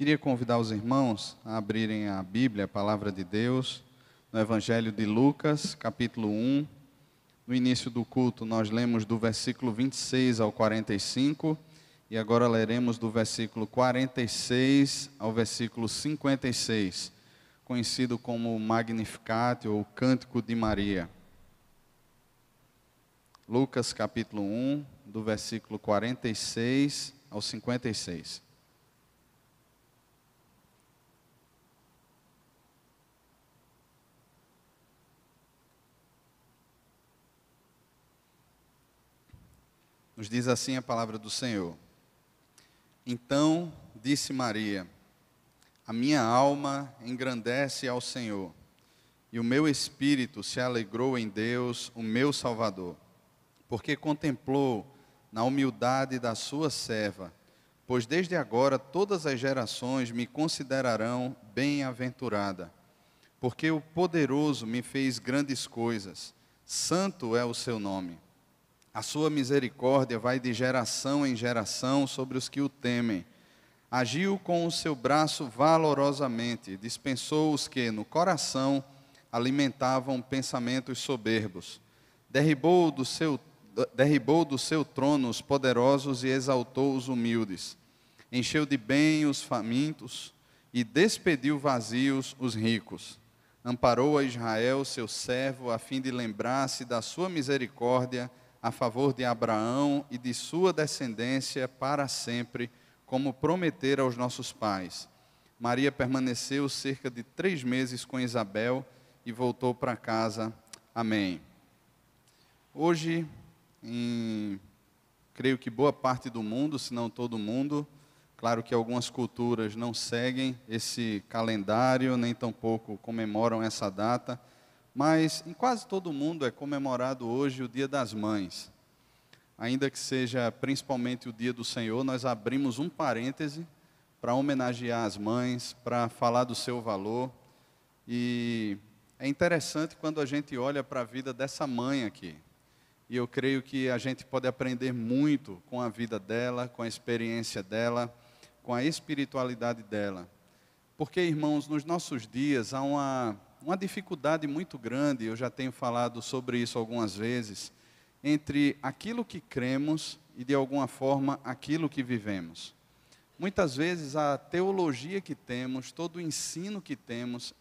Queria convidar os irmãos a abrirem a Bíblia, a Palavra de Deus, no Evangelho de Lucas, capítulo 1. No início do culto, nós lemos do versículo 26 ao 45, e agora leremos do versículo 46 ao versículo 56, conhecido como Magnificat ou Cântico de Maria. Lucas, capítulo 1, do versículo 46 ao 56. Nos diz assim a palavra do Senhor. Então disse Maria: a minha alma engrandece ao Senhor, e o meu espírito se alegrou em Deus, o meu Salvador, porque contemplou na humildade da sua serva, pois desde agora todas as gerações me considerarão bem-aventurada, porque o poderoso me fez grandes coisas, santo é o seu nome. A sua misericórdia vai de geração em geração sobre os que o temem. Agiu com o seu braço valorosamente, dispensou os que no coração alimentavam pensamentos soberbos. Derribou do seu trono os poderosos e exaltou os humildes. Encheu de bem os famintos e despediu vazios os ricos. Amparou a Israel, seu servo, a fim de lembrar-se da sua misericórdia a favor de Abraão e de sua descendência para sempre, como prometera aos nossos pais. Maria permaneceu cerca de 3 meses com Isabel e voltou para casa. Amém. Hoje, creio que boa parte do mundo, se não todo mundo, claro que algumas culturas não seguem esse calendário, nem tampouco comemoram essa data, mas em quase todo mundo é comemorado hoje o Dia das Mães. Ainda que seja principalmente o Dia do Senhor, nós abrimos um parêntese para homenagear as mães, para falar do seu valor. E é interessante quando a gente olha para a vida dessa mãe aqui. E eu creio que a gente pode aprender muito com a vida dela, com a experiência dela, com a espiritualidade dela. Porque, irmãos, nos nossos dias há uma dificuldade muito grande, eu já tenho falado sobre isso algumas vezes, entre aquilo que cremos e, de alguma forma, aquilo que vivemos. Muitas vezes a teologia que temos, todo o ensino que temos,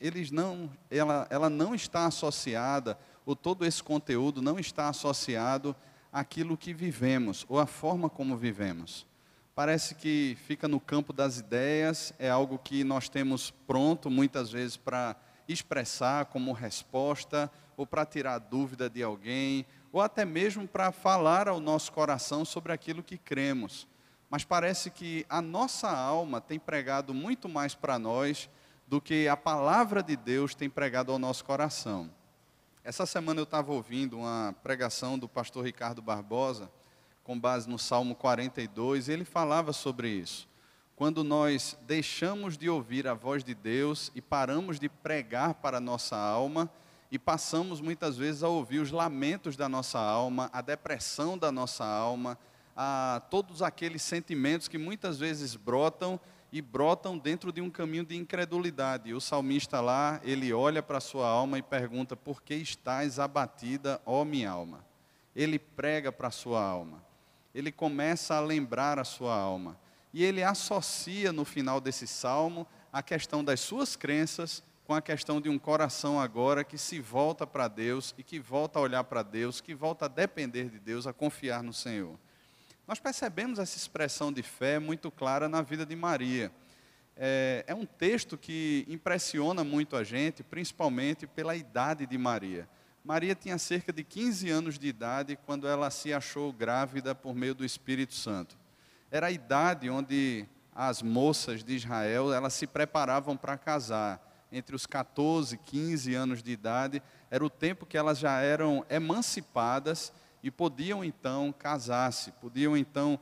ela não está associada, ou todo esse conteúdo não está associado àquilo que vivemos, ou à forma como vivemos. Parece que fica no campo das ideias, é algo que nós temos pronto, muitas vezes, para expressar como resposta, ou para tirar dúvida de alguém, ou até mesmo para falar ao nosso coração sobre aquilo que cremos. Mas parece que a nossa alma tem pregado muito mais para nós do que a palavra de Deus tem pregado ao nosso coração. Essa semana eu estava ouvindo uma pregação do pastor Ricardo Barbosa, com base no Salmo 42, e ele falava sobre isso. Quando nós deixamos de ouvir a voz de Deus e paramos de pregar para a nossa alma e passamos muitas vezes a ouvir os lamentos da nossa alma, a depressão da nossa alma, a todos aqueles sentimentos que muitas vezes brotam dentro de um caminho de incredulidade. E o salmista lá, ele olha para a sua alma e pergunta: por que estás abatida, ó minha alma? Ele prega para a sua alma, ele começa a lembrar a sua alma. E ele associa no final desse salmo a questão das suas crenças com a questão de um coração agora que se volta para Deus e que volta a olhar para Deus, que volta a depender de Deus, a confiar no Senhor. Nós percebemos essa expressão de fé muito clara na vida de Maria. É um texto que impressiona muito a gente, principalmente pela idade de Maria. Maria tinha cerca de 15 anos de idade quando ela se achou grávida por meio do Espírito Santo. Era a idade onde as moças de Israel, elas se preparavam para casar. Entre os 14 e 15 anos de idade, era o tempo que elas já eram emancipadas e podiam então casar-se, podiam então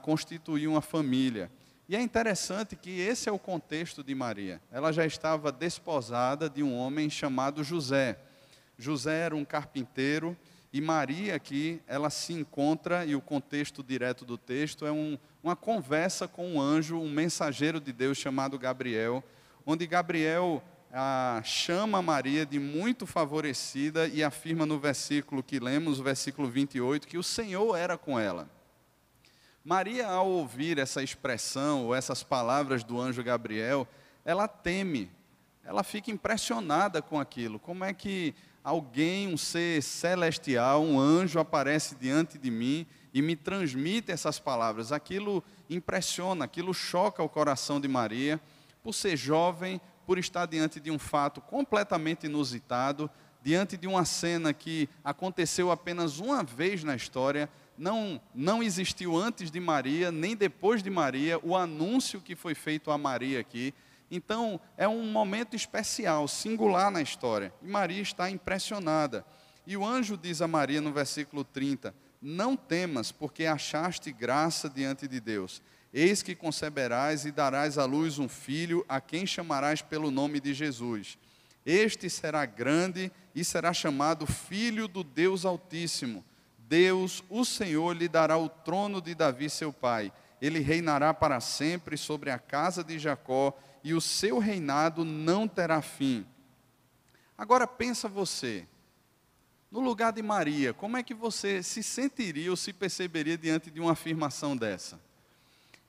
constituir uma família. E é interessante que esse é o contexto de Maria. Ela já estava desposada de um homem chamado José. José era um carpinteiro E Maria aqui, ela se encontra, e o contexto direto do texto é uma conversa com um anjo, um mensageiro de Deus chamado Gabriel, onde Gabriel chama Maria de muito favorecida e afirma no versículo que lemos, o versículo 28, que o Senhor era com ela. Maria, ao ouvir essa expressão, ou essas palavras do anjo Gabriel, ela teme, ela fica impressionada com aquilo. Como é que alguém, um ser celestial, um anjo, aparece diante de mim e me transmite essas palavras? Aquilo impressiona, aquilo choca o coração de Maria, por ser jovem, por estar diante de um fato completamente inusitado, diante de uma cena que aconteceu apenas uma vez na história, não existiu antes de Maria, nem depois de Maria, o anúncio que foi feito a Maria aqui. Então, é um momento especial, singular na história. E Maria está impressionada. E o anjo diz a Maria no versículo 30, não temas, porque achaste graça diante de Deus. Eis que conceberás e darás à luz um filho, a quem chamarás pelo nome de Jesus. Este será grande e será chamado Filho do Deus Altíssimo. Deus, o Senhor, lhe dará o trono de Davi, seu pai. Ele reinará para sempre sobre a casa de Jacó, e o seu reinado não terá fim. Agora pensa você, no lugar de Maria, como é que você se sentiria ou se perceberia diante de uma afirmação dessa?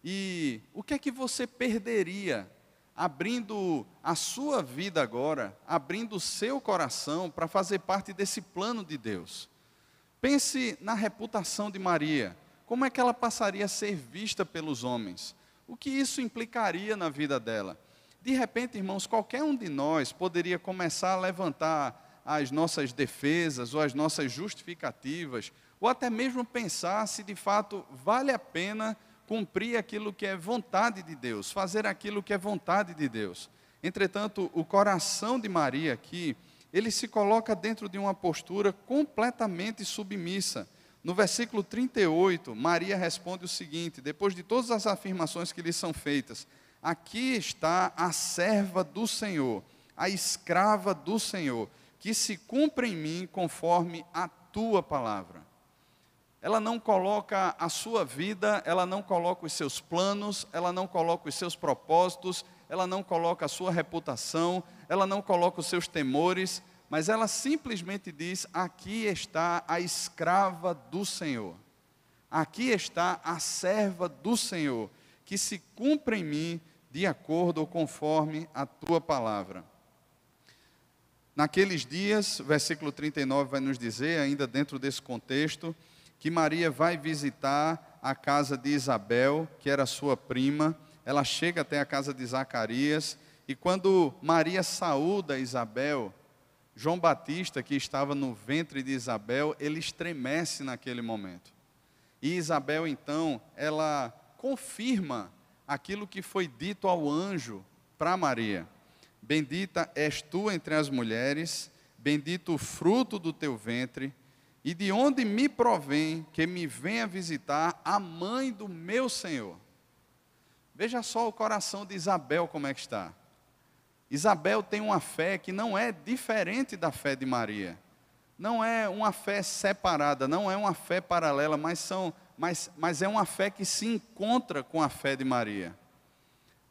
E o que é que você perderia, abrindo a sua vida agora, abrindo o seu coração para fazer parte desse plano de Deus? Pense na reputação de Maria, como é que ela passaria a ser vista pelos homens? O que isso implicaria na vida dela? De repente, irmãos, qualquer um de nós poderia começar a levantar as nossas defesas ou as nossas justificativas, ou até mesmo pensar se de fato vale a pena cumprir aquilo que é vontade de Deus, fazer aquilo que é vontade de Deus. Entretanto, o coração de Maria aqui, ele se coloca dentro de uma postura completamente submissa. No versículo 38, Maria responde o seguinte, depois de todas as afirmações que lhe são feitas: aqui está a serva do Senhor, a escrava do Senhor, que se cumpra em mim conforme a tua palavra. Ela não coloca a sua vida, ela não coloca os seus planos, ela não coloca os seus propósitos, ela não coloca a sua reputação, ela não coloca os seus temores, mas ela simplesmente diz: aqui está a escrava do Senhor. Aqui está a serva do Senhor, que se cumpra em mim de acordo ou conforme a tua palavra. Naqueles dias, versículo 39 vai nos dizer, ainda dentro desse contexto, que Maria vai visitar a casa de Isabel, que era sua prima. Ela chega até a casa de Zacarias, e quando Maria saúda Isabel, João Batista, que estava no ventre de Isabel, ele estremece naquele momento. E Isabel, então, ela confirma aquilo que foi dito ao anjo para Maria: bendita és tu entre as mulheres, bendito o fruto do teu ventre, e de onde me provém que me venha visitar a mãe do meu Senhor. Veja só o coração de Isabel como é que está. Isabel tem uma fé que não é diferente da fé de Maria. Não é uma fé separada, não é uma fé paralela, mas é uma fé que se encontra com a fé de Maria.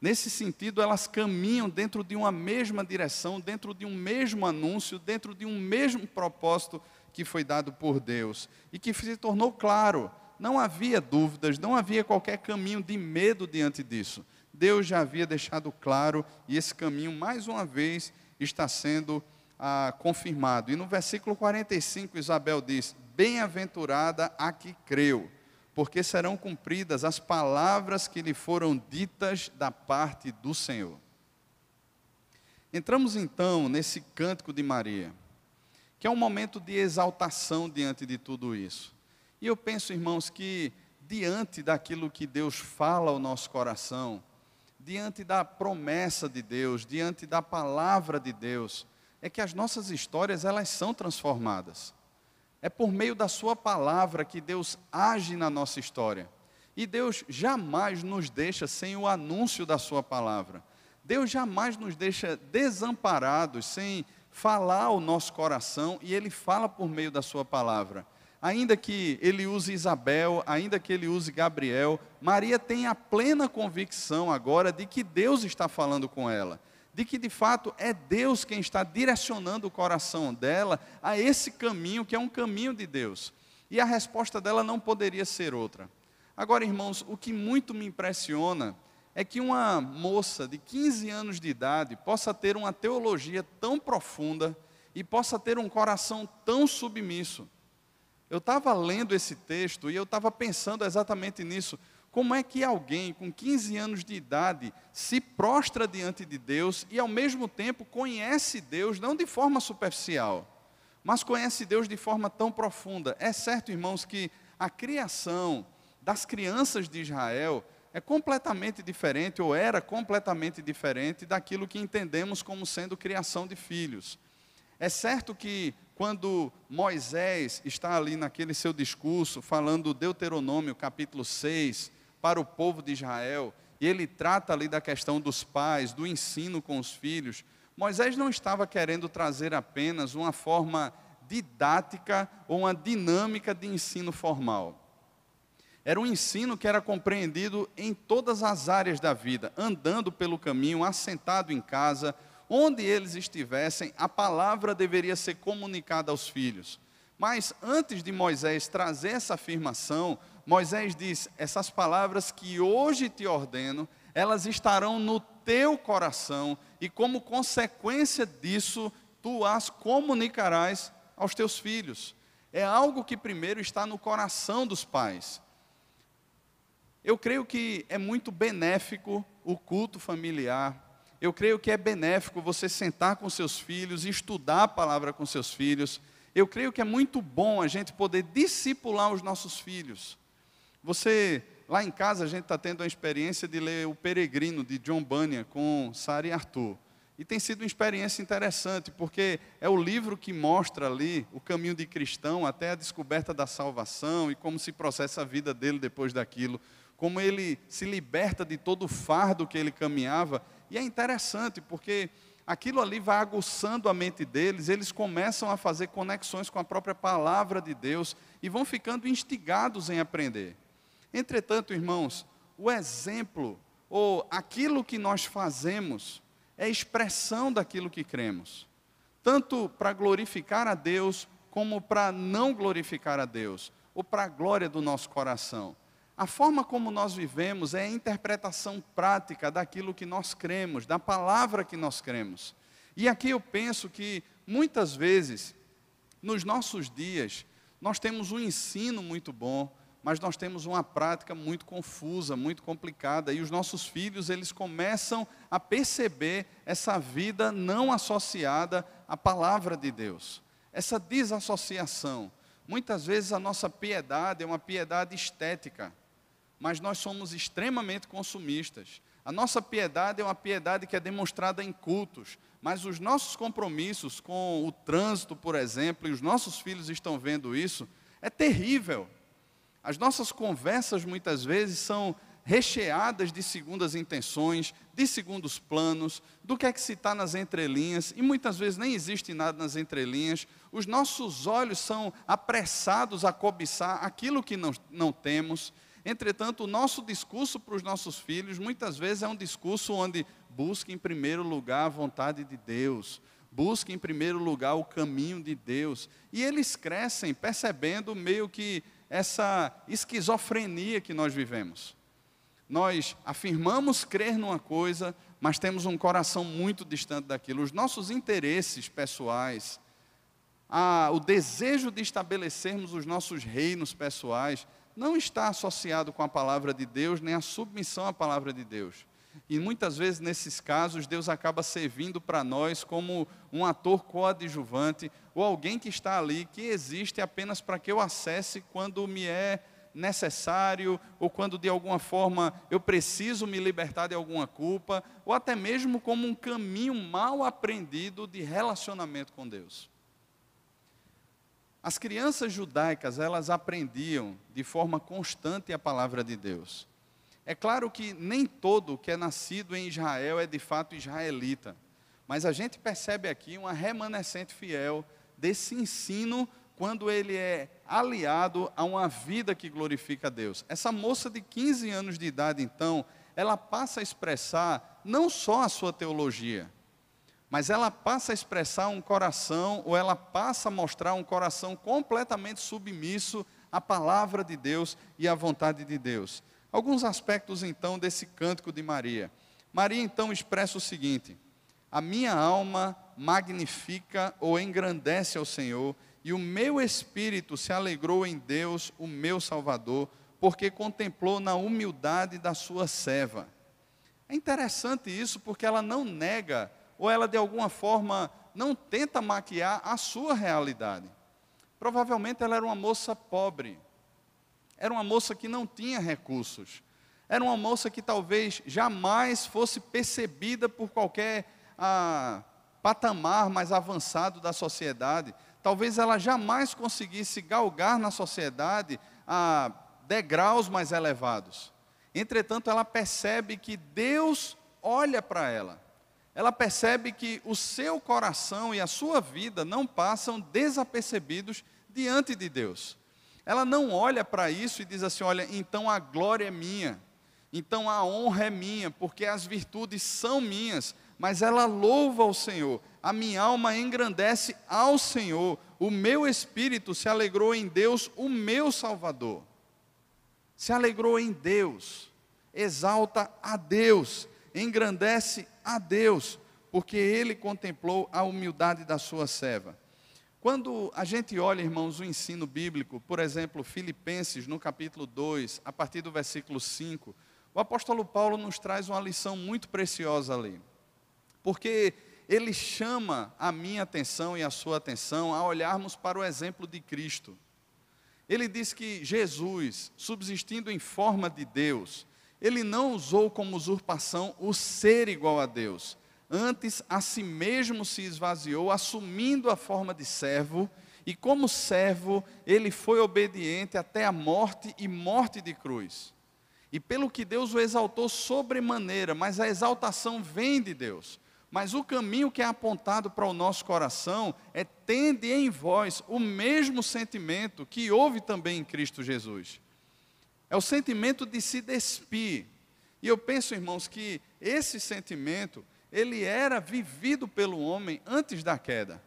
Nesse sentido, elas caminham dentro de uma mesma direção, dentro de um mesmo anúncio, dentro de um mesmo propósito que foi dado por Deus. E que se tornou claro, não havia dúvidas, não havia qualquer caminho de medo diante disso. Deus já havia deixado claro, e esse caminho, mais uma vez, está sendo confirmado. E no versículo 45, Isabel diz: bem-aventurada a que creu, porque serão cumpridas as palavras que lhe foram ditas da parte do Senhor. Entramos então nesse cântico de Maria, que é um momento de exaltação diante de tudo isso. E eu penso, irmãos, que diante daquilo que Deus fala ao nosso coração, diante da promessa de Deus, diante da palavra de Deus, é que as nossas histórias, elas são transformadas. É por meio da sua palavra que Deus age na nossa história. E Deus jamais nos deixa sem o anúncio da sua palavra. Deus jamais nos deixa desamparados, sem falar ao nosso coração, e Ele fala por meio da sua palavra. Ainda que Ele use Isabel, ainda que Ele use Gabriel, Maria tem a plena convicção agora de que Deus está falando com ela, de que de fato é Deus quem está direcionando o coração dela a esse caminho que é um caminho de Deus. E a resposta dela não poderia ser outra. Agora, irmãos, o que muito me impressiona é que uma moça de 15 anos de idade possa ter uma teologia tão profunda e possa ter um coração tão submisso. Eu estava lendo esse texto e eu estava pensando exatamente nisso. Como é que alguém com 15 anos de idade se prostra diante de Deus e ao mesmo tempo conhece Deus, não de forma superficial, mas conhece Deus de forma tão profunda? É certo, irmãos, que a criação das crianças de Israel é completamente diferente, ou era completamente diferente daquilo que entendemos como sendo criação de filhos. É certo que quando Moisés está ali naquele seu discurso, falando Deuteronômio capítulo 6, para o povo de Israel, e ele trata ali da questão dos pais, do ensino com os filhos, Moisés não estava querendo trazer apenas uma forma didática ou uma dinâmica de ensino formal. Era um ensino que era compreendido em todas as áreas da vida, andando pelo caminho, assentado em casa, onde eles estivessem, a palavra deveria ser comunicada aos filhos. Mas antes de Moisés trazer essa afirmação, Moisés diz: essas palavras que hoje te ordeno, elas estarão no teu coração, e como consequência disso, tu as comunicarás aos teus filhos. É algo que primeiro está no coração dos pais. Eu creio que é muito benéfico o culto familiar. Eu creio que é benéfico você sentar com seus filhos e estudar a palavra com seus filhos. Eu creio que é muito bom a gente poder discipular os nossos filhos. Lá em casa, a gente está tendo a experiência de ler O Peregrino, de John Bunyan, com Sarah e Arthur. E tem sido uma experiência interessante, porque é o livro que mostra ali o caminho de cristão até a descoberta da salvação e como se processa a vida dele depois daquilo, como ele se liberta de todo o fardo que ele caminhava. E é interessante, porque aquilo ali vai aguçando a mente deles, eles começam a fazer conexões com a própria palavra de Deus e vão ficando instigados em aprender. Entretanto, irmãos, o exemplo, ou aquilo que nós fazemos, é expressão daquilo que cremos. Tanto para glorificar a Deus, como para não glorificar a Deus, ou para a glória do nosso coração. A forma como nós vivemos é a interpretação prática daquilo que nós cremos, da palavra que nós cremos. E aqui eu penso que, muitas vezes, nos nossos dias, nós temos um ensino muito bom, mas nós temos uma prática muito confusa, muito complicada, e os nossos filhos, eles começam a perceber essa vida não associada à palavra de Deus, essa desassociação. Muitas vezes a nossa piedade é uma piedade estética, mas nós somos extremamente consumistas. A nossa piedade é uma piedade que é demonstrada em cultos, mas os nossos compromissos com o trânsito, por exemplo, e os nossos filhos estão vendo isso, é terrível. As nossas conversas muitas vezes são recheadas de segundas intenções, de segundos planos, do que é que se está nas entrelinhas, e muitas vezes nem existe nada nas entrelinhas. Os nossos olhos são apressados a cobiçar aquilo que não temos. Entretanto, o nosso discurso para os nossos filhos, muitas vezes é um discurso onde busque em primeiro lugar a vontade de Deus, busque em primeiro lugar o caminho de Deus, e eles crescem percebendo meio que essa esquizofrenia que nós vivemos. Nós afirmamos crer numa coisa, mas temos um coração muito distante daquilo. Os nossos interesses pessoais, o desejo de estabelecermos os nossos reinos pessoais, não está associado com a palavra de Deus, nem a submissão à palavra de Deus. E muitas vezes, nesses casos, Deus acaba servindo para nós como um ator coadjuvante, ou alguém que está ali, que existe apenas para que eu acesse quando me é necessário, ou quando de alguma forma eu preciso me libertar de alguma culpa, ou até mesmo como um caminho mal aprendido de relacionamento com Deus. As crianças judaicas, elas aprendiam de forma constante a palavra de Deus. É claro que nem todo que é nascido em Israel é de fato israelita, Mas a gente percebe aqui uma remanescente fiel desse ensino quando ele é aliado a uma vida que glorifica a Deus. Essa moça de 15 anos de idade, então, ela passa a expressar não só a sua teologia, mas ela passa a expressar um coração, ou ela passa a mostrar um coração completamente submisso à palavra de Deus e à vontade de Deus. Alguns aspectos, então, desse cântico de Maria. Maria, então, expressa o seguinte: a minha alma magnifica ou engrandece ao Senhor, e o meu espírito se alegrou em Deus, o meu Salvador, porque contemplou na humildade da sua serva. É interessante isso, porque ela não nega, ou ela de alguma forma não tenta maquiar a sua realidade. Provavelmente ela era uma moça pobre, era uma moça que não tinha recursos, era uma moça que talvez jamais fosse percebida por qualquer patamar mais avançado da sociedade. Talvez ela jamais conseguisse galgar na sociedade a degraus mais elevados. Entretanto, ela percebe que Deus olha para ela. Ela percebe que o seu coração e a sua vida não passam desapercebidos diante de Deus. Ela não olha para isso e diz assim: olha, então a glória é minha, então a honra é minha, porque as virtudes são minhas. Mas ela louva ao Senhor. A minha alma engrandece ao Senhor. O meu espírito se alegrou em Deus, o meu Salvador. Se alegrou em Deus, exalta a Deus, engrandece a Deus, porque Ele contemplou a humildade da sua serva. Quando a gente olha, irmãos, o ensino bíblico, por exemplo, Filipenses, no capítulo 2, a partir do versículo 5, o apóstolo Paulo nos traz uma lição muito preciosa ali. Porque ele chama a minha atenção e a sua atenção a olharmos para o exemplo de Cristo. Ele diz que Jesus, subsistindo em forma de Deus, ele não usou como usurpação o ser igual a Deus. Antes, a si mesmo se esvaziou, assumindo a forma de servo, e como servo, ele foi obediente até a morte e morte de cruz. E pelo que Deus o exaltou sobremaneira, mas a exaltação vem de Deus. Mas o caminho que é apontado para o nosso coração é: tende em vós o mesmo sentimento que houve também em Cristo Jesus. É o sentimento de se despir. E eu penso, irmãos, que esse sentimento, ele era vivido pelo homem antes da queda.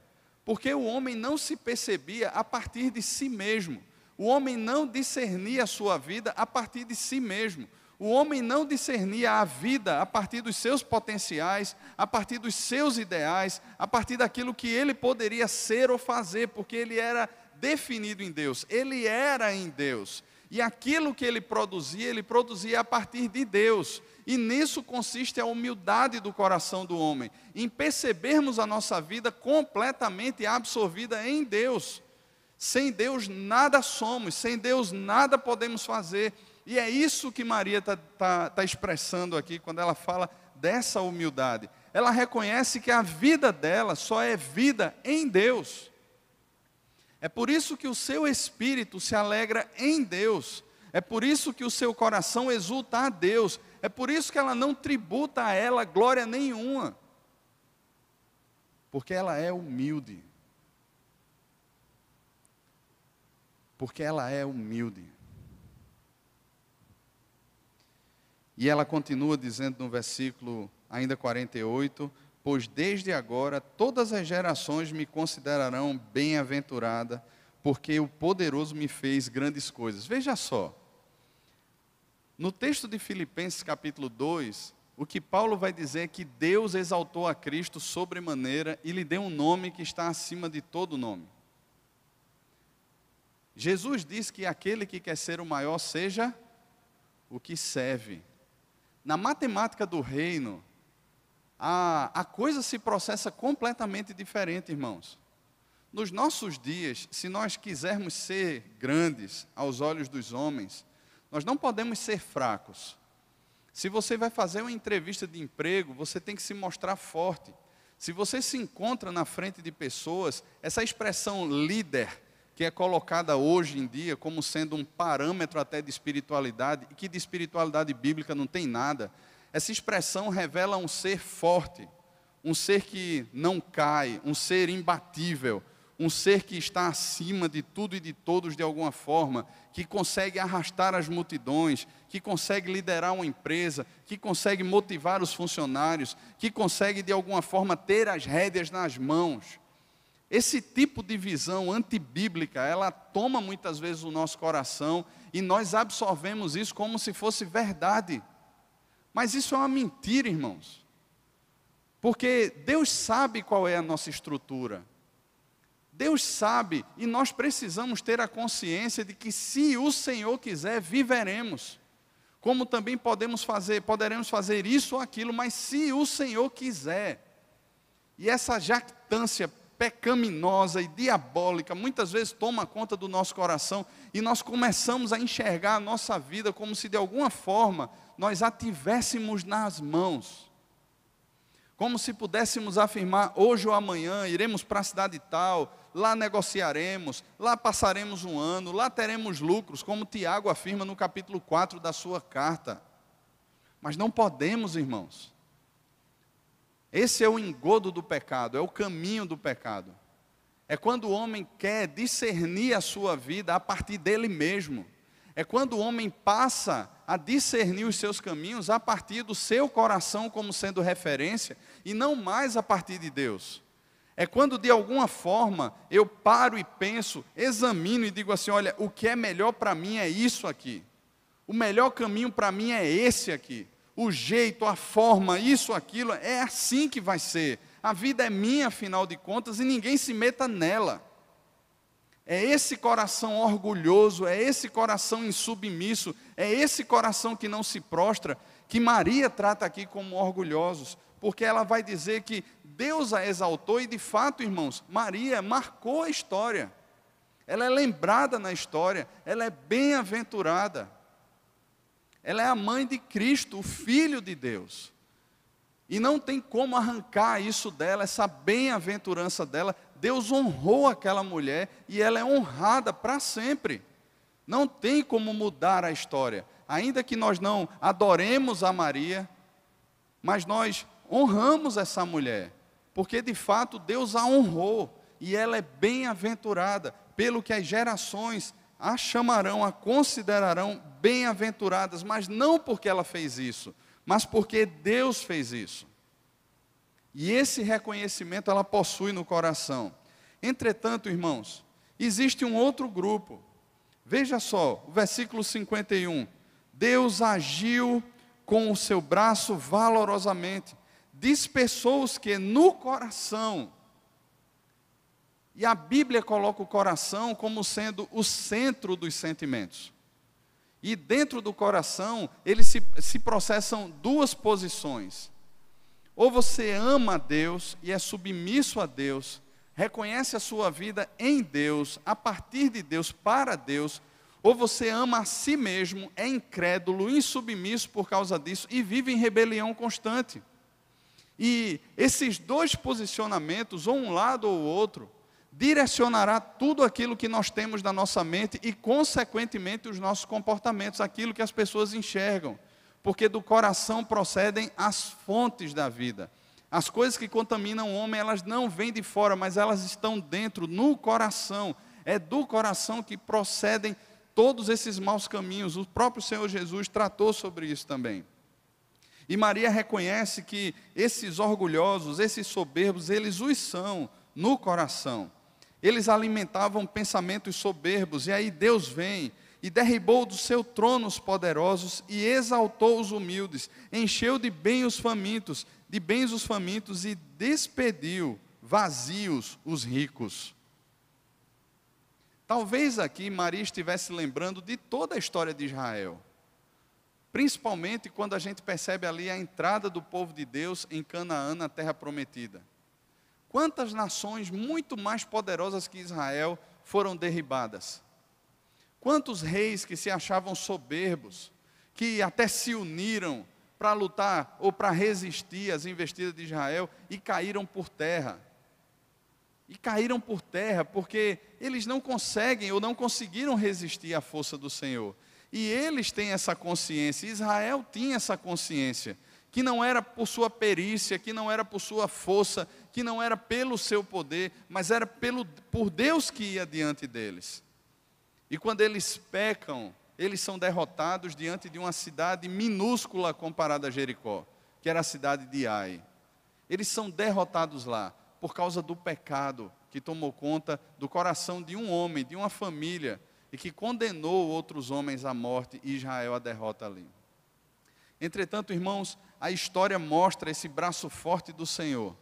Porque o homem não se percebia a partir de si mesmo. O homem não discernia a sua vida a partir de si mesmo. O homem não discernia a vida a partir dos seus potenciais, a partir dos seus ideais, a partir daquilo que ele poderia ser ou fazer, porque ele era definido em Deus, ele era em Deus. E aquilo que ele produzia a partir de Deus. E nisso consiste a humildade do coração do homem, em percebermos a nossa vida completamente absorvida em Deus. Sem Deus nada somos, sem Deus nada podemos fazer. E é isso que Maria está expressando aqui, quando ela fala dessa humildade. Ela reconhece que a vida dela só é vida em Deus. É por isso que o seu espírito se alegra em Deus. É por isso que o seu coração exulta a Deus. É por isso que ela não tributa a ela glória nenhuma. Porque ela é humilde. Porque ela é humilde. E ela continua dizendo no versículo ainda 48, pois desde agora todas as gerações me considerarão bem-aventurada, porque o poderoso me fez grandes coisas. Veja só, no texto de Filipenses capítulo 2, o que Paulo vai dizer é que Deus exaltou a Cristo sobremaneira e lhe deu um nome que está acima de todo nome. Jesus diz que aquele que quer ser o maior seja o que serve. Na matemática do reino, a coisa se processa completamente diferente, irmãos. Nos nossos dias, se nós quisermos ser grandes aos olhos dos homens, nós não podemos ser fracos. Se você vai fazer uma entrevista de emprego, você tem que se mostrar forte. Se você se encontra na frente de pessoas, essa expressão líder, que é colocada hoje em dia como sendo um parâmetro até de espiritualidade, e que de espiritualidade bíblica não tem nada, essa expressão revela um ser forte, um ser que não cai, um ser imbatível, um ser que está acima de tudo e de todos de alguma forma, que consegue arrastar as multidões, que consegue liderar uma empresa, que consegue motivar os funcionários, que consegue de alguma forma ter as rédeas nas mãos. Esse tipo de visão antibíblica, ela toma muitas vezes o nosso coração e nós absorvemos isso como se fosse verdade. Mas isso é uma mentira, irmãos. Porque Deus sabe qual é a nossa estrutura. Deus sabe, e nós precisamos ter a consciência de que se o Senhor quiser, viveremos. Como também poderemos fazer isso ou aquilo, mas se o Senhor quiser. E essa jactância pecaminosa e diabólica muitas vezes toma conta do nosso coração e nós começamos a enxergar a nossa vida como se de alguma forma nós a tivéssemos nas mãos. Como se pudéssemos afirmar, hoje ou amanhã iremos para a cidade tal, lá negociaremos, lá passaremos um ano, lá teremos lucros, como Tiago afirma no capítulo 4 da sua carta. Mas não podemos, irmãos. Esse é o engodo do pecado, é o caminho do pecado. É quando o homem quer discernir a sua vida a partir dele mesmo. É quando o homem passa a discernir os seus caminhos a partir do seu coração como sendo referência e não mais a partir de Deus. É quando de alguma forma eu paro e penso, examino e digo assim, olha, o que é melhor para mim é isso aqui. O melhor caminho para mim é esse aqui. O jeito, a forma, isso, aquilo, é assim que vai ser. A vida é minha, afinal de contas, e ninguém se meta nela. É esse coração orgulhoso, é esse coração insubmisso, é esse coração que não se prostra, que Maria trata aqui como orgulhosos, porque ela vai dizer que Deus a exaltou e de fato, irmãos, Maria marcou a história. Ela é lembrada na história, ela é bem-aventurada. Ela é a mãe de Cristo, o Filho de Deus. E não tem como arrancar isso dela, essa bem-aventurança dela. Deus honrou aquela mulher e ela é honrada para sempre. Não tem como mudar a história. Ainda que nós não adoremos a Maria, mas nós honramos essa mulher, porque de fato Deus a honrou e ela é bem-aventurada, pelo que as gerações a chamarão, a considerarão bem-aventuradas, mas não porque ela fez isso, mas porque Deus fez isso. E esse reconhecimento ela possui no coração. Entretanto, irmãos, existe um outro grupo. Veja só, o versículo 51. Deus agiu com o seu braço valorosamente, dispersou os que no coração. E a Bíblia coloca o coração como sendo o centro dos sentimentos. E dentro do coração, eles se processam duas posições. Ou você ama a Deus e é submisso a Deus, reconhece a sua vida em Deus, a partir de Deus, para Deus, ou você ama a si mesmo, é incrédulo, insubmisso por causa disso e vive em rebelião constante. E esses dois posicionamentos, ou um lado ou o outro, direcionará tudo aquilo que nós temos na nossa mente e, consequentemente, os nossos comportamentos, aquilo que as pessoas enxergam. Porque do coração procedem as fontes da vida. As coisas que contaminam o homem, elas não vêm de fora, mas elas estão dentro, no coração. É do coração que procedem todos esses maus caminhos. O próprio Senhor Jesus tratou sobre isso também. E Maria reconhece que esses orgulhosos, esses soberbos, eles os são no coração. Eles alimentavam pensamentos soberbos, e aí Deus vem e derribou do seu trono os poderosos e exaltou os humildes, encheu de bens os famintos e despediu vazios os ricos. Talvez aqui Maria estivesse lembrando de toda a história de Israel, principalmente quando a gente percebe ali a entrada do povo de Deus em Canaã, na terra prometida. Quantas nações muito mais poderosas que Israel foram derribadas? Quantos reis que se achavam soberbos, que até se uniram para lutar ou para resistir às investidas de Israel e caíram por terra? E caíram por terra porque eles não conseguem ou não conseguiram resistir à força do Senhor. E eles têm essa consciência, Israel tinha essa consciência, que não era por sua perícia, que não era por sua força, que não era pelo seu poder, mas era por Deus que ia diante deles. E quando eles pecam, eles são derrotados diante de uma cidade minúscula comparada a Jericó, que era a cidade de Ai. Eles são derrotados lá, por causa do pecado que tomou conta do coração de um homem, de uma família, e que condenou outros homens à morte e Israel à derrota ali. Entretanto, irmãos, a história mostra esse braço forte do Senhor,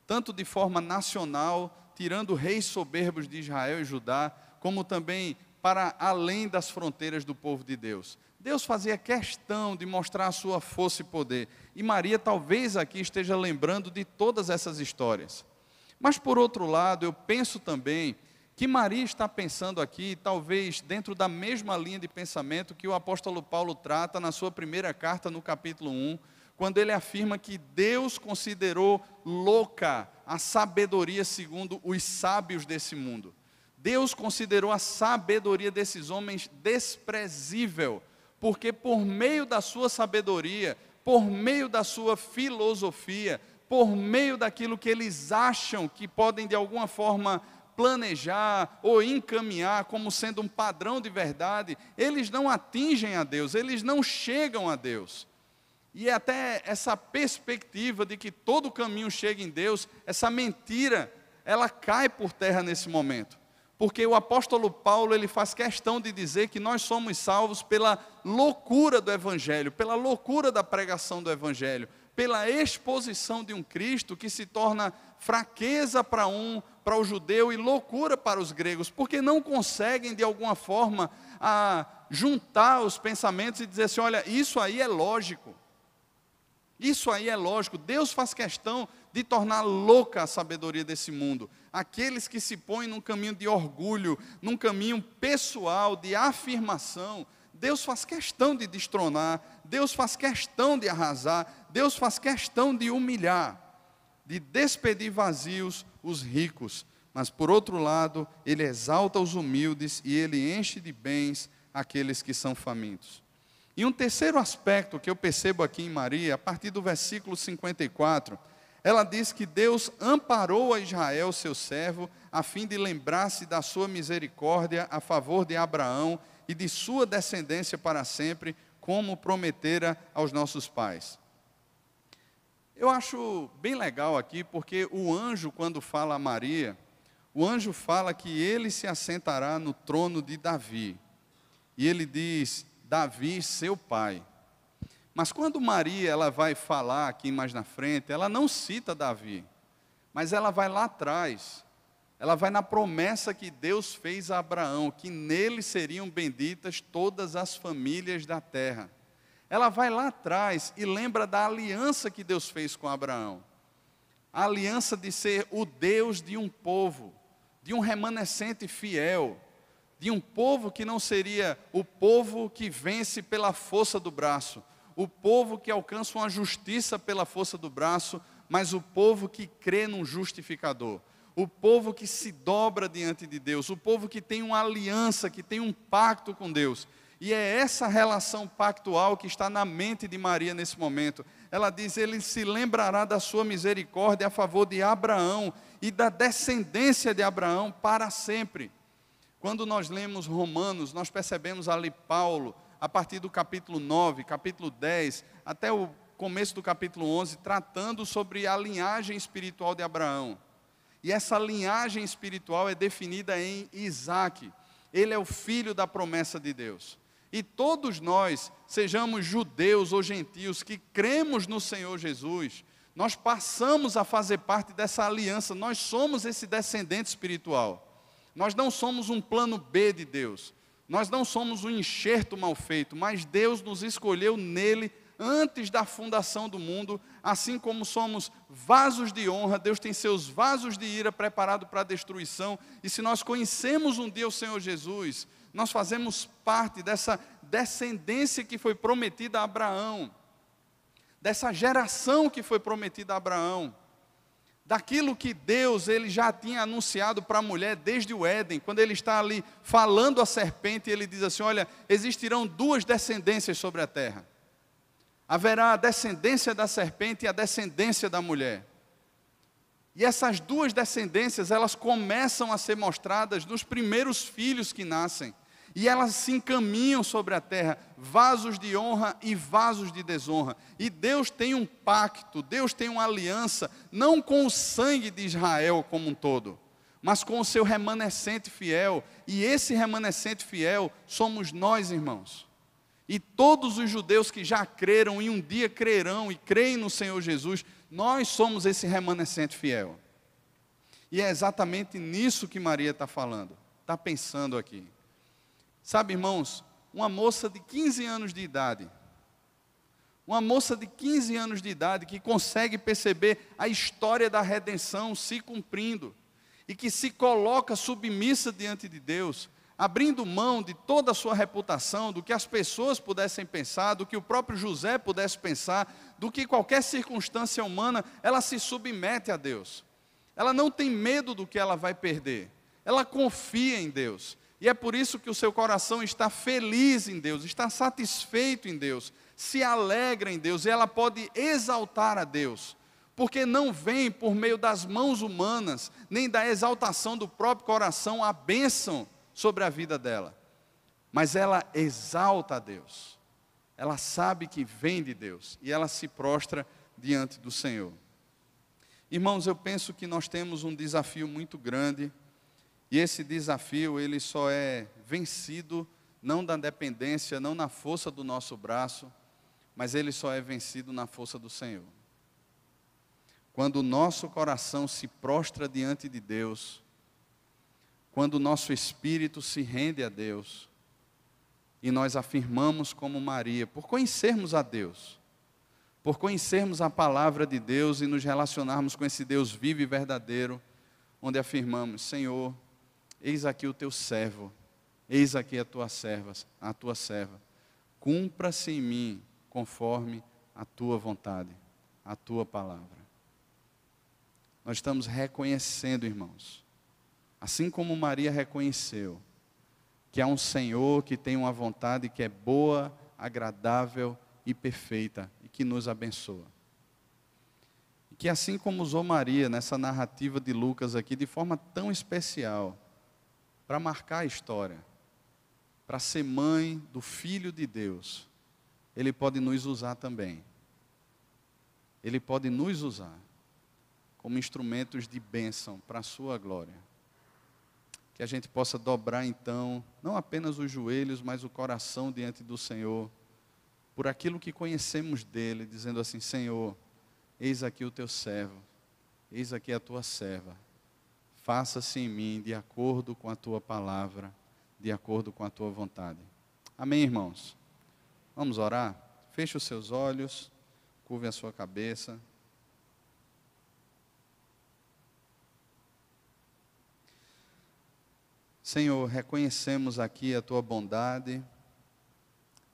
tanto de forma nacional, tirando reis soberbos de Israel e Judá, como também para além das fronteiras do povo de Deus. Deus fazia questão de mostrar a sua força e poder, e Maria talvez aqui esteja lembrando de todas essas histórias. Mas por outro lado, eu penso também que Maria está pensando aqui, talvez dentro da mesma linha de pensamento que o apóstolo Paulo trata na sua primeira carta, no capítulo 1, quando ele afirma que Deus considerou louca a sabedoria segundo os sábios desse mundo. Deus considerou a sabedoria desses homens desprezível, porque por meio da sua sabedoria, por meio da sua filosofia, por meio daquilo que eles acham que podem de alguma forma planejar ou encaminhar como sendo um padrão de verdade, eles não atingem a Deus, eles não chegam a Deus. E é até essa perspectiva de que todo caminho chega em Deus, essa mentira, ela cai por terra nesse momento. Porque o apóstolo Paulo, ele faz questão de dizer que nós somos salvos pela loucura do Evangelho, pela loucura da pregação do Evangelho, pela exposição de um Cristo que se torna fraqueza para o judeu e loucura para os gregos, porque não conseguem de alguma forma juntar os pensamentos e dizer assim, olha, isso aí é lógico. Isso aí é lógico. Deus faz questão de tornar louca a sabedoria desse mundo. Aqueles que se põem num caminho de orgulho, num caminho pessoal, de afirmação, Deus faz questão de destronar, Deus faz questão de arrasar, Deus faz questão de humilhar, de despedir vazios os ricos. Mas por outro lado, Ele exalta os humildes e Ele enche de bens aqueles que são famintos. E um terceiro aspecto que eu percebo aqui em Maria, a partir do versículo 54, ela diz que Deus amparou a Israel, seu servo, a fim de lembrar-se da sua misericórdia a favor de Abraão e de sua descendência para sempre, como prometera aos nossos pais. Eu acho bem legal aqui, porque o anjo, quando fala a Maria, o anjo fala que ele se assentará no trono de Davi. E ele diz, Davi, seu pai. Mas quando Maria ela vai falar aqui mais na frente, ela não cita Davi, mas ela vai lá atrás, ela vai na promessa que Deus fez a Abraão, que nele seriam benditas todas as famílias da terra. Ela vai lá atrás e lembra da aliança que Deus fez com Abraão. A aliança de ser o Deus de um povo, de um remanescente fiel, de um povo que não seria o povo que vence pela força do braço, o povo que alcança uma justiça pela força do braço, mas o povo que crê num justificador, o povo que se dobra diante de Deus, o povo que tem uma aliança, que tem um pacto com Deus. E é essa relação pactual que está na mente de Maria nesse momento. Ela diz, ele se lembrará da sua misericórdia a favor de Abraão e da descendência de Abraão para sempre. Quando nós lemos Romanos, nós percebemos ali Paulo, a partir do capítulo 9, capítulo 10, até o começo do capítulo 11, tratando sobre a linhagem espiritual de Abraão. E essa linhagem espiritual é definida em Isaque. Ele é o filho da promessa de Deus. E todos nós, sejamos judeus ou gentios, que cremos no Senhor Jesus, nós passamos a fazer parte dessa aliança, nós somos esse descendente espiritual. Nós não somos um plano B de Deus. Nós não somos um enxerto mal feito, mas Deus nos escolheu nele antes da fundação do mundo, assim como somos vasos de honra, Deus tem seus vasos de ira preparados para a destruição, e se nós conhecemos um dia o Senhor Jesus, nós fazemos parte dessa descendência que foi prometida a Abraão, dessa geração que foi prometida a Abraão, daquilo que Deus ele já tinha anunciado para a mulher desde o Éden, quando ele está ali falando à serpente, ele diz assim, olha, existirão duas descendências sobre a terra. Haverá a descendência da serpente e a descendência da mulher. E essas duas descendências, elas começam a ser mostradas nos primeiros filhos que nascem. E elas se encaminham sobre a terra, vasos de honra e vasos de desonra. E Deus tem um pacto, Deus tem uma aliança, não com o sangue de Israel como um todo, mas com o seu remanescente fiel. E esse remanescente fiel somos nós, irmãos. E todos os judeus que já creram e um dia crerão e creem no Senhor Jesus, nós somos esse remanescente fiel. E é exatamente nisso que Maria está falando, está pensando aqui. Sabe, irmãos, uma moça de 15 anos de idade, que consegue perceber a história da redenção se cumprindo, e que se coloca submissa diante de Deus, abrindo mão de toda a sua reputação, do que as pessoas pudessem pensar, do que o próprio José pudesse pensar, do que qualquer circunstância humana, ela se submete a Deus. Ela não tem medo do que ela vai perder, ela confia em Deus. E é por isso que o seu coração está feliz em Deus, está satisfeito em Deus, se alegra em Deus, e ela pode exaltar a Deus, porque não vem por meio das mãos humanas, nem da exaltação do próprio coração, a bênção sobre a vida dela, mas ela exalta a Deus, ela sabe que vem de Deus, e ela se prostra diante do Senhor. Irmãos, eu penso que nós temos um desafio muito grande, e esse desafio, ele só é vencido, não da dependência, não na força do nosso braço, mas ele só é vencido na força do Senhor. Quando o nosso coração se prostra diante de Deus, quando o nosso espírito se rende a Deus, e nós afirmamos como Maria, por conhecermos a Deus, por conhecermos a palavra de Deus e nos relacionarmos com esse Deus vivo e verdadeiro, onde afirmamos: Senhor, eis aqui o teu servo, eis aqui a tua serva, cumpra-se em mim conforme a tua vontade, a tua palavra. Nós estamos reconhecendo, irmãos, assim como Maria reconheceu, que há um Senhor que tem uma vontade que é boa, agradável e perfeita, e que nos abençoa. E que assim como usou Maria nessa narrativa de Lucas aqui, de forma tão especial, para marcar a história, para ser mãe do Filho de Deus, Ele pode nos usar também. Ele pode nos usar como instrumentos de bênção para a sua glória. Que a gente possa dobrar então, não apenas os joelhos, mas o coração diante do Senhor, por aquilo que conhecemos dEle, dizendo assim: Senhor, eis aqui o teu servo, eis aqui a tua serva, faça-se em mim de acordo com a tua palavra, de acordo com a tua vontade. Amém, irmãos? Vamos orar? Feche os seus olhos, curve a sua cabeça. Senhor, reconhecemos aqui a tua bondade,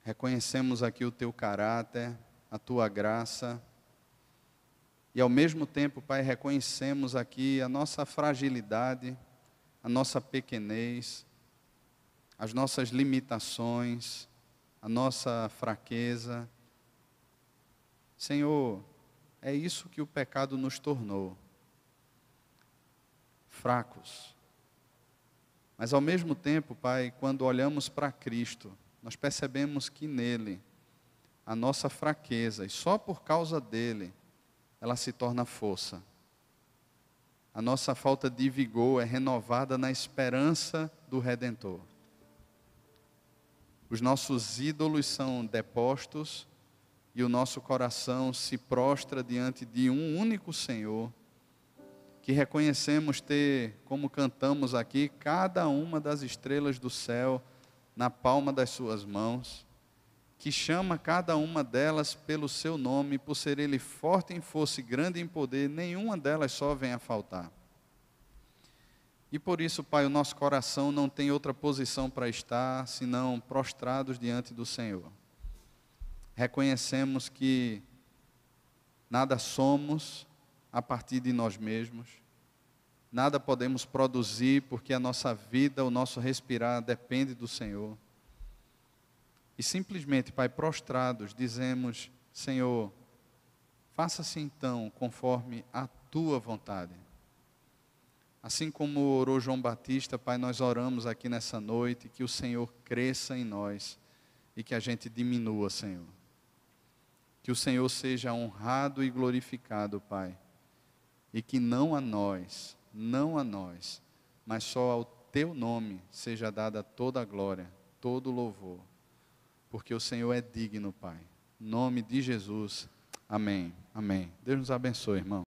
reconhecemos aqui o teu caráter, a tua graça, e ao mesmo tempo, Pai, reconhecemos aqui a nossa fragilidade, a nossa pequenez, as nossas limitações, a nossa fraqueza. Senhor, é isso que o pecado nos tornou, fracos. Mas ao mesmo tempo, Pai, quando olhamos para Cristo, nós percebemos que nele, a nossa fraqueza, e só por causa dele, ela se torna força. A nossa falta de vigor é renovada na esperança do Redentor. Os nossos ídolos são depostos e o nosso coração se prostra diante de um único Senhor, que reconhecemos ter, como cantamos aqui, cada uma das estrelas do céu na palma das suas mãos, que chama cada uma delas pelo seu nome, por ser Ele forte em força e grande em poder, nenhuma delas só vem a faltar. E por isso, Pai, o nosso coração não tem outra posição para estar, senão prostrados diante do Senhor. Reconhecemos que nada somos a partir de nós mesmos, nada podemos produzir, porque a nossa vida, o nosso respirar depende do Senhor. E simplesmente, Pai, prostrados, dizemos: Senhor, faça-se então conforme a tua vontade. Assim como orou João Batista, Pai, nós oramos aqui nessa noite, que o Senhor cresça em nós e que a gente diminua, Senhor. Que o Senhor seja honrado e glorificado, Pai. E que não a nós, mas só ao teu nome seja dada toda a glória, todo o louvor. Porque o Senhor é digno, Pai. Em nome de Jesus. Amém. Amém. Deus nos abençoe, irmão.